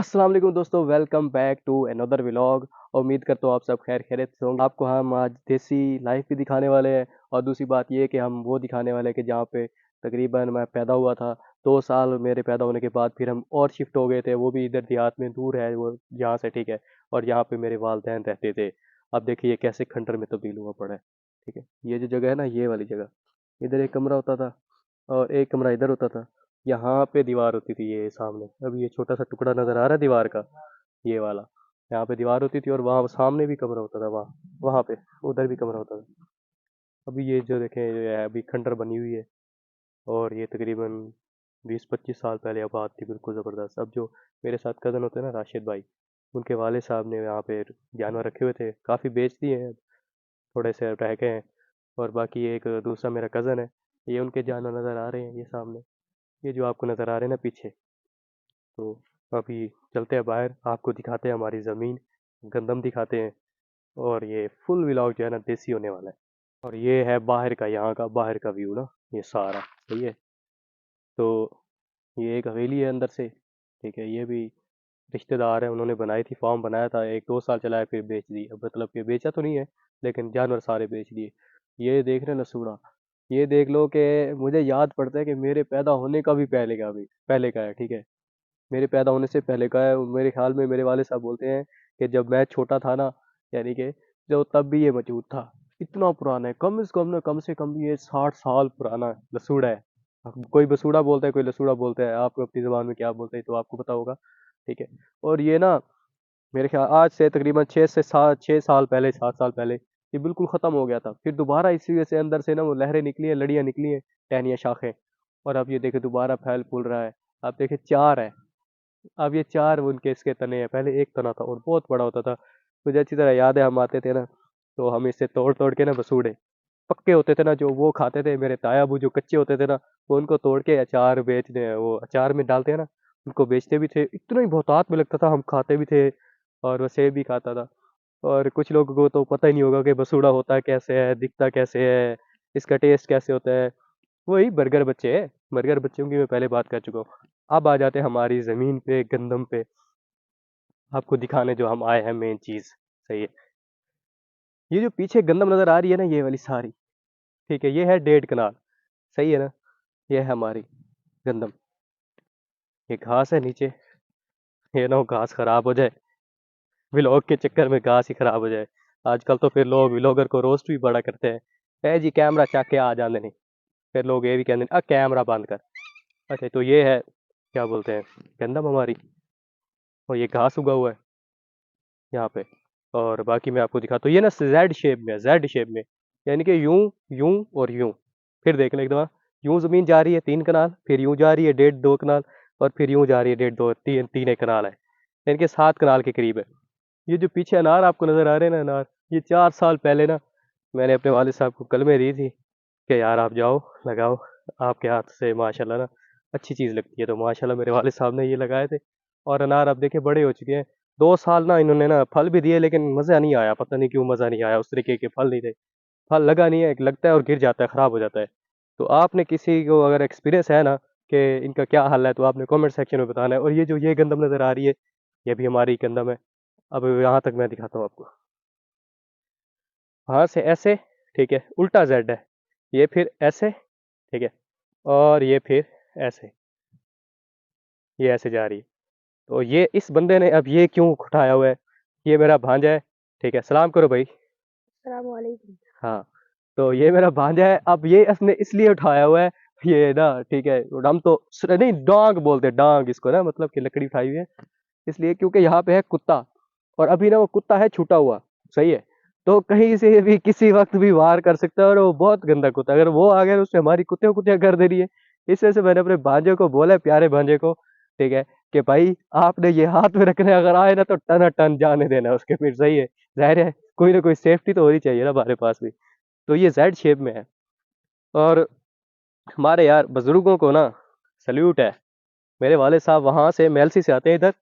अस्सलाम वालेकुम दोस्तों, welcome back to another vlog. उम्मीद करता हूँ आप सब खैर खैरियत से होंगे। आपको हम आज देसी लाइफ भी दिखाने वाले हैं और दूसरी बात ये है कि हम वो दिखाने वाले हैं कि जहाँ पे तकरीबन मैं पैदा हुआ था। 2 साल मेरे पैदा होने के बाद फिर हम और शिफ्ट हो गए थे, वो भी इधर देहात में दूर है वो यहाँ से, ठीक है। और यहाँ पे मेरे वालिदैन रहते थे। अब देखिए ये कैसे खंडर में तब्दील हुआ पड़ा है, ठीक है। ये जो जगह है ना, ये वाली जगह, इधर एक कमरा होता था और एक कमरा इधर होता था। यहाँ पे दीवार होती थी, ये सामने अभी ये छोटा सा टुकड़ा नजर आ रहा है दीवार का, ये वाला। यहाँ पे दीवार होती थी और वहाँ सामने भी कमरा होता था, वहाँ वहाँ पे उधर भी कमरा होता था। अभी ये जो देखें, ये है अभी खंडर बनी हुई है। और ये तकरीबन 20-25 साल पहले आबाद थी, बिल्कुल ज़बरदस्त। अब जो मेरे साथ कज़न होते हैं ना, राशिद भाई, उनके वाले साहब ने यहाँ पे जानवर रखे हुए थे, काफ़ी बेच दिए हैं, थोड़े से रह गए हैं। और बाकी एक दूसरा मेरा कज़न है, ये उनके जानवर नज़र आ रहे हैं, ये सामने, ये जो आपको नज़र आ रहे हैं ना पीछे। तो अभी चलते हैं बाहर, आपको दिखाते हैं हमारी ज़मीन, गंदम दिखाते हैं। और ये फुल व्लॉग जो है ना देसी होने वाला है। और ये है बाहर का, यहाँ का बाहर का व्यू ना, ये सारा सही है। तो ये एक हवेली है अंदर से, ठीक है। ये भी रिश्तेदार है, उन्होंने बनाई थी, फार्म बनाया था, 1-2 साल चलाया फिर बेच दी। अब मतलब कि बेचा तो नहीं है, लेकिन जानवर सारे बेच दिए। ये देख रहे हैं लसूड़ा, ये देख लो कि मुझे याद पड़ता है कि मेरे पैदा होने का भी पहले का है, ठीक है। मेरे पैदा होने से पहले का है। मेरे ख्याल में मेरे वाले साहब बोलते हैं कि जब मैं छोटा था ना, यानी कि जो तब भी ये मौजूद था। इतना पुराना है, कम से कम ये 60 साल पुराना लसूड़ा है। अब कोई बसूड़ा बोलता है, कोई लसूड़ा बोलता है, आप अपनी ज़बान में क्या बोलते हैं तो आपको पता होगा, ठीक है। और ये ना मेरे ख्याल आज से तकरीबन 6 साल पहले, 7 साल पहले ये बिल्कुल ख़त्म हो गया था। फिर दोबारा इसी वजह से अंदर से ना वो लहरें निकली हैं, लड़ियाँ निकली हैं, टहनियाँ, शाखें। और अब ये देखे दोबारा फैल फूल रहा है। अब देखे 4 है, अब ये 4 उनके इसके तने हैं, पहले एक तना था और बहुत बड़ा होता था। मुझे अच्छी तरह याद है, हम आते थे ना तो हम इसे तोड़ तोड़ के ना बसूड़े पक्के होते थे ना, जो वो खाते थे मेरे ताया अबू, जो कच्चे होते थे ना, वो उनको तोड़ के अचार बेचने, वो अचार में डालते हैं ना, उनको बेचते भी थे। इतना ही बहुतात में लगता था, हम खाते भी थे। और वो सेब भी खाता था। और कुछ लोगों को तो पता ही नहीं होगा कि बसूड़ा होता कैसे है, दिखता कैसे है, इसका टेस्ट कैसे होता है। वही बर्गर बच्चे है, बर्गर बच्चों की मैं पहले बात कर चुका हूँ। अब आ जाते हैं हमारी ज़मीन पे, गंदम पे, आपको दिखाने जो हम आए हैं मेन चीज़, सही है। ये जो पीछे गंदम नज़र आ रही है ना, ये वाली सारी, ठीक है, ये है 1.5 कनाल, सही है ना। ये है हमारी गंदम। ये घास है नीचे, ये ना हो घास खराब हो जाए, व्लॉग के चक्कर में घास ही खराब हो जाए। आजकल तो फिर लोग व्लॉगर को रोस्ट भी बड़ा करते हैं, ए जी कैमरा चक के आ जाते नहीं। फिर लोग ये भी कहते हैं कैमरा बंद कर। अच्छा, तो ये है, क्या बोलते हैं, गंदम हमारी। और ये घास उगा हुआ है यहाँ पे। और बाकी मैं आपको दिखाता हूँ, ये ना जेड शेप में है, जेड शेप में, यानी कि यूं, यूं और यूं। फिर देख लें एक दफा, यूं जमीन जा रही है 3 कनाल, फिर यूं जा रही है 1.5-2 कनाल, और फिर यूं जा रही है 1.5-2-3 1 कनाल है, यानी कि 7 कनाल के करीब है। ये जो पीछे अनार आपको नजर आ रहे हैं ना, अनार, ये 4 साल पहले ना मैंने अपने वालिद साहब को कलमे दी थी कि यार आप जाओ लगाओ, आपके हाथ से माशाल्लाह ना अच्छी चीज़ लगती है। तो माशाल्लाह मेरे वालिद साहब ने ये लगाए थे, और अनार अब देखे बड़े हो चुके हैं। 2 साल ना इन्होंने ना फल भी दिए, लेकिन मज़ा नहीं आया, पता नहीं क्यों मज़ा नहीं आया, उस तरीके के फल नहीं थे। फल लगा नहीं है, लगता है और गिर जाता है, ख़राब हो जाता है। तो आपने किसी को अगर एक्सपीरियंस है ना कि इनका क्या हल है, तो आपने कमेंट सेक्शन में बताना है। और ये जो ये गंदम नज़र आ रही है, ये भी हमारी गंदम है। अब यहाँ तक मैं दिखाता हूँ आपको, वहाँ से ऐसे, ठीक है, उल्टा जेड है, ये फिर ऐसे, ठीक है, और ये फिर ऐसे, ये ऐसे जा रही है। तो ये इस बंदे ने अब ये क्यों उठाया हुआ है, ये मेरा भांजा है, ठीक है, सलाम करो भाई। अस्सलामुअलैकुम। हाँ, तो ये मेरा भांजा है, अब ये इसने इसलिए उठाया हुआ है, ये ना, ठीक है, हम तो नहीं, डांग बोलते हैं, डांग इसको ना, मतलब कि लकड़ी उठाई हुई है, इसलिए क्योंकि यहाँ पे है कुत्ता। और अभी ना वो कुत्ता है छूटा हुआ, सही है। तो कहीं से भी किसी वक्त भी वार कर सकता है, और वो बहुत गंदा कुत्ता, अगर वो आ गया तो उसने हमारी कुत्तियों कुत्तियां कर दे रही है। इस वजह से मैंने अपने भांजे को बोला है, प्यारे भांजे को, ठीक है, कि भाई आपने ये हाथ में रखने, अगर आए ना तो टन टन जाने देना उसके, फिर सही है। जाहिर है कोई ना कोई सेफ्टी तो होनी चाहिए ना हमारे पास भी। तो ये जेड शेप में है। और हमारे यार बुजुर्गों को ना सल्यूट है। मेरे वाले साहब वहाँ से मेलसी से आते हैं इधर,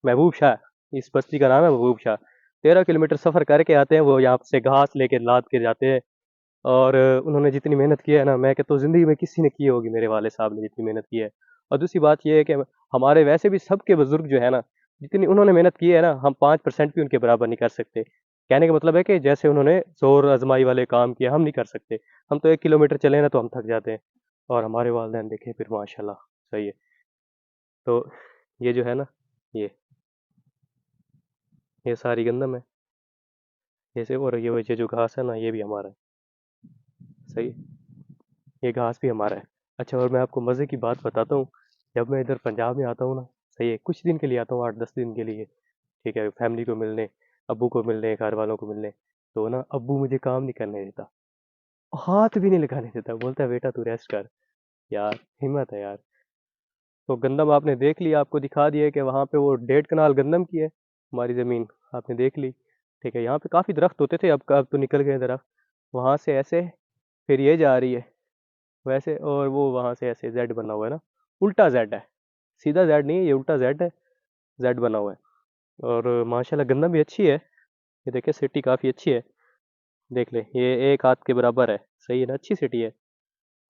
महबूब शाह, इस बस्ती का नाम है महबूब शाह। 13 किलोमीटर सफ़र करके आते हैं वो, यहाँ से घास लेके लाद के जाते हैं। और उन्होंने जितनी मेहनत की है ना, मैं कहता हूँ ज़िंदगी में किसी ने की होगी, मेरे वाले साहब ने जितनी मेहनत की है। और दूसरी बात ये है कि हमारे वैसे भी सबके बुजुर्ग जो है ना, जितनी उन्होंने मेहनत की है ना, हम 5% भी उनके बराबर नहीं कर सकते। कहने का मतलब है कि जैसे उन्होंने ज़ोर आज़माई वाले काम किए, हम नहीं कर सकते। हम तो 1 किलोमीटर चले ना तो हम थक जाते हैं, और हमारे वालिदैन देखें फिर माशाल्लाह, सही है। तो ये जो है ना, ये ये सारी गंदम है। जैसे, और ये जो घास है ना, ये भी हमारा है, सही है। ये घास भी हमारा है। अच्छा, और मैं आपको मज़े की बात बताता हूँ, जब मैं इधर पंजाब में आता हूँ ना, सही है, कुछ दिन के लिए आता हूँ, 8-10 दिन के लिए, ठीक है, फैमिली को मिलने, अब्बू को मिलने, घर वालों को मिलने। तो ना अब्बू मुझे काम नहीं करने देता, हाथ भी नहीं लगाने देता, बोलता है बेटा तू रेस्ट कर। यार हिम्मत है यार। तो गंदम आपने देख लिया, आपको दिखा दिया कि वहाँ पे वो 1.5 कनाल गंदम की है हमारी ज़मीन, आपने देख ली। ठीक है, यहाँ पे काफ़ी दरख्त होते थे, अब तो निकल गए दरख्त। वहाँ से ऐसे, फिर ये जा रही है वैसे, और वो वहाँ से ऐसे जेड बना हुआ है ना, उल्टा जेड है, सीधा जेड नहीं है, ये उल्टा जेड है, जेड बना हुआ है। और माशाल्लाह गंदम भी अच्छी है, ये देखिए सिटी काफ़ी अच्छी है। देख ले, ये एक हाथ के बराबर है, सही है ना, अच्छी सिटी है,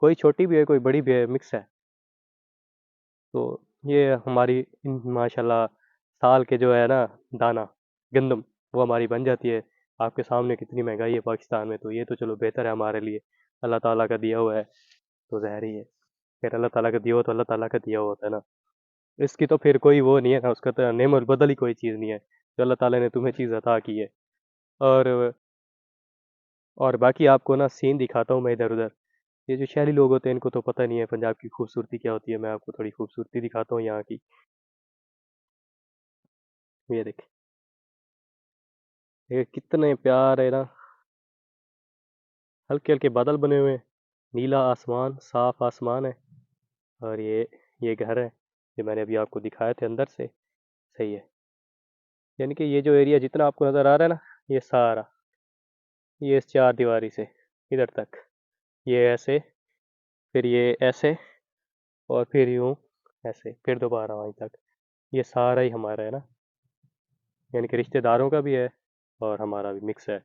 कोई छोटी भी है कोई बड़ी भी है, मिक्स है। तो ये हमारी माशाल्लाह साल के जो है ना दाना गंदम, वो हमारी बन जाती है। आपके सामने कितनी महंगाई है पाकिस्तान में, तो ये तो चलो बेहतर है हमारे लिए, अल्लाह ताला का दिया हुआ है, तो ज़ाहिर ही है। फिर अल्लाह ताला का दिया हुआ तो अल्लाह ताला का दिया हुआ होता है ना, इसकी तो फिर कोई वो नहीं है ना, उसका तो नेमत बदल ही कोई चीज़ नहीं है, जो अल्लाह ताला ने तुम्हें चीज़ अता की है। और और बाकी आपको ना सीन दिखाता हूँ मैं इधर उधर। ये जो शहरी लोग होते हैं इनको तो पता नहीं है पंजाब की खूबसूरती क्या होती है, मैं आपको थोड़ी खूबसूरती दिखाता हूँ यहाँ की। ये देख, ये कितने प्यार है ना, हल्के हल्के बादल बने हुए हैं, नीला आसमान, साफ आसमान है। और ये घर है जो मैंने अभी आपको दिखाए थे अंदर से, सही है। यानी कि ये जो एरिया जितना आपको नज़र आ रहा है ना, ये सारा, ये इस चार दीवारी से इधर तक, ये ऐसे, फिर ये ऐसे, और फिर यूं ऐसे, फिर दोबारा वहीं तक, ये सारा ही हमारा है ना, यानी कि रिश्तेदारों का भी है और हमारा भी मिक्स है।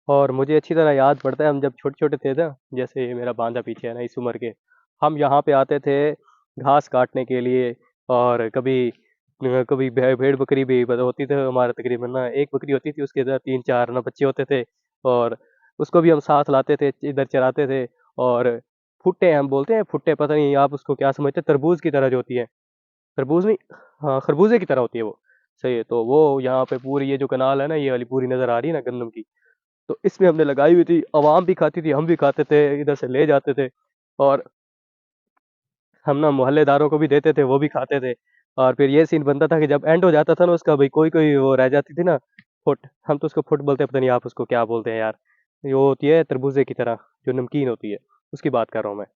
और मुझे अच्छी तरह याद पड़ता है, हम जब छोटे छोटे थे ना, जैसे ये मेरा भांजा पीछे है ना, इस उम्र के, हम यहाँ पे आते थे घास काटने के लिए। और कभी कभी भेड़ बकरी भी होती थी हमारे, तकरीबन ना एक बकरी होती थी, उसके इधर 3-4 ना बच्चे होते थे, और उसको भी हम साथ लाते थे, इधर चराते थे। और फुट्टे हम बोलते हैं, फुट्टे पता नहीं आप उसको क्या समझते हैं, तरबूज की तरह जो होती है, तरबूज नहीं, हाँ खरबूजे की तरह होती है वो, सही है। तो वो यहाँ पे पूरी ये जो कनाल है ना, ये वाली पूरी नज़र आ रही है ना गंदम की, तो इसमें हमने लगाई हुई थी, आवाम भी खाती थी, हम भी खाते थे, इधर से ले जाते थे। और हम ना मोहल्लेदारों को भी देते थे, वो भी खाते थे। और फिर ये सीन बनता था कि जब एंड हो जाता था ना उसका, भाई कोई कोई वो रह जाती थी ना, फुट, हम तो उसको फुट बोलते हैं, पता नहीं आप उसको क्या बोलते हैं यार। वो होती है तरबूजे की तरह, जो नमकीन होती है, उसकी बात कर रहा हूँ मैं।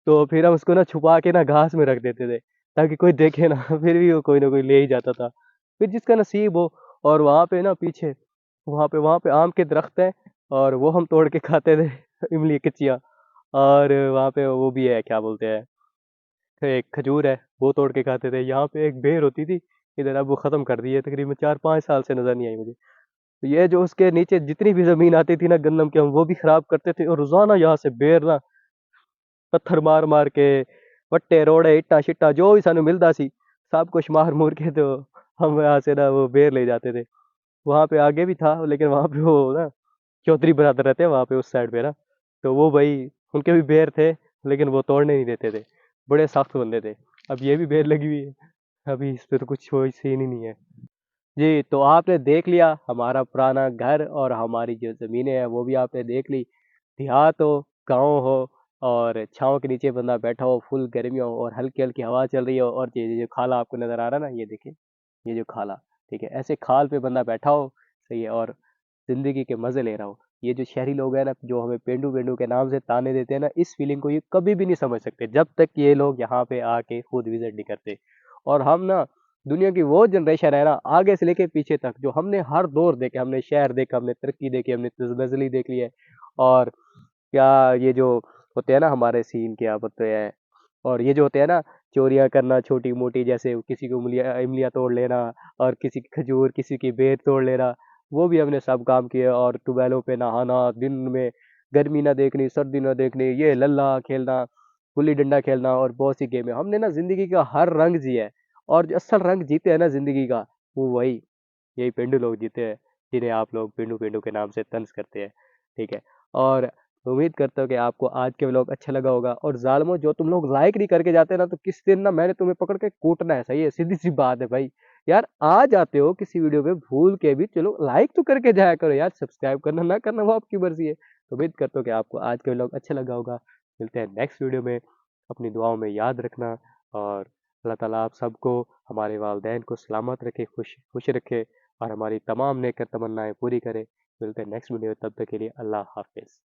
तो फिर हम उसको ना छुपा के ना घास में रख देते थे, ताकि कोई देखे ना फिर भी वो कोई ना कोई ले ही जाता था, फिर जिसका नसीब हो। और वहाँ पे ना पीछे, वहाँ पे आम के दरख्त हैं, और वो हम तोड़ के खाते थे इमली कच्चियाँ। और वहाँ पे वो भी है, क्या बोलते हैं, एक खजूर है, वो तोड़ के खाते थे। यहाँ पे एक बेर होती थी इधर, अब वो खत्म कर दी है, तकरीबन 4-5 साल से नजर नहीं आई मुझे। तो ये जो उसके नीचे जितनी भी जमीन आती थी ना गंदम के, हम वो भी खराब करते थे, और रोजाना यहाँ से बेर ना पत्थर मार मार के, वट्टे रोड़े इट्टा शिट्टा जो भी सानू मिलता सी, सब कुछ मार मूर के, तो हम यहाँ से ना वो बेर ले जाते थे। वहाँ पे आगे भी था, लेकिन वहाँ पे वो ना चौधरी ब्रदर रहते हैं वहाँ पे उस साइड पे ना, तो वो भाई, उनके भी बेर थे, लेकिन वो तोड़ने नहीं देते थे, बड़े सख्त बंदे थे। अब ये भी बेर लगी हुई है, अभी इस पे तो कुछ वो सीन ही नहीं है। जी, तो आपने देख लिया हमारा पुराना घर, और हमारी जो ज़मीनें हैं वो भी आपने देख ली। देहात हो, गाँव हो, और छाँव के नीचे बंदा बैठा हो, फुल गर्मी हो, और हल्की-हल्की हवा चल रही हो, और ये जो खाला आपको नज़र आ रहा है ना, ये देखिए, ये जो खाला, ठीक है, ऐसे खाल पे बंदा बैठा हो, सही है, और ज़िंदगी के मज़े ले रहा हो। ये जो शहरी लोग हैं ना, जो हमें पेंडू-वेंडू के नाम से ताने देते हैं ना, इस फीलिंग को ये कभी भी नहीं समझ सकते, जब तक ये लोग यहाँ पे आके खुद विज़िट नहीं करते। और हम ना दुनिया की वो जनरेशन है ना, आगे से लेके पीछे तक, जो हमने हर दौर देखे, हमने शहर देखा, हमने तरक्की देखी, हमने तज़ल्ज़ुल देख ली है। और क्या ये जो होते हैं ना हमारे सीन क्या बोलते हैं, और ये जो होते हैं ना, चोरियाँ करना छोटी मोटी, जैसे किसी की उंगलियाँ इमलियाँ तोड़ लेना और किसी की खजूर, किसी की बेर तोड़ लेना, वो भी हमने सब काम किए। और ट्यूबवेलों पे नहाना, दिन में गर्मी ना देखनी सर्दी ना देखनी, ये लल्ला खेलना, गुल्ली डंडा खेलना और बहुत सी गेमें। हमने ना जिंदगी का हर रंग जिया है। और जो असल रंग जीते हैं ना जिंदगी का, वो वही यही पेंडू लोग जीते हैं, जिन्हें आप लोग पेंडू पेंडू के नाम से तंज करते हैं। ठीक है। और उम्मीद करता हूँ कि आपको आज के व्लॉग अच्छा लगा होगा। और जालमो, जो तुम लोग लाइक नहीं करके जाते ना, तो किस दिन ना मैंने तुम्हें पकड़ के कूटना है। सही है, सीधी सी बात है भाई। यार आ जाते हो किसी वीडियो पे भूल के भी, चलो लाइक तो करके जाया करो यार। सब्सक्राइब करना ना करना वो आपकी मर्जी है। तो उम्मीद करता हूँ कि आपको आज का व्लॉग अच्छा लगा होगा। मिलते हैं नेक्स्ट वीडियो में। अपनी दुआओं में याद रखना। और अल्लाह ताला आप सबको, हमारे वालदैन को सलामत रखे, खुश खुश रखे, और हमारी तमाम नेक तमन्नाएं पूरी करे। मिलते हैं नेक्स्ट वीडियो, तब तक के लिए अल्लाह हाफिज़।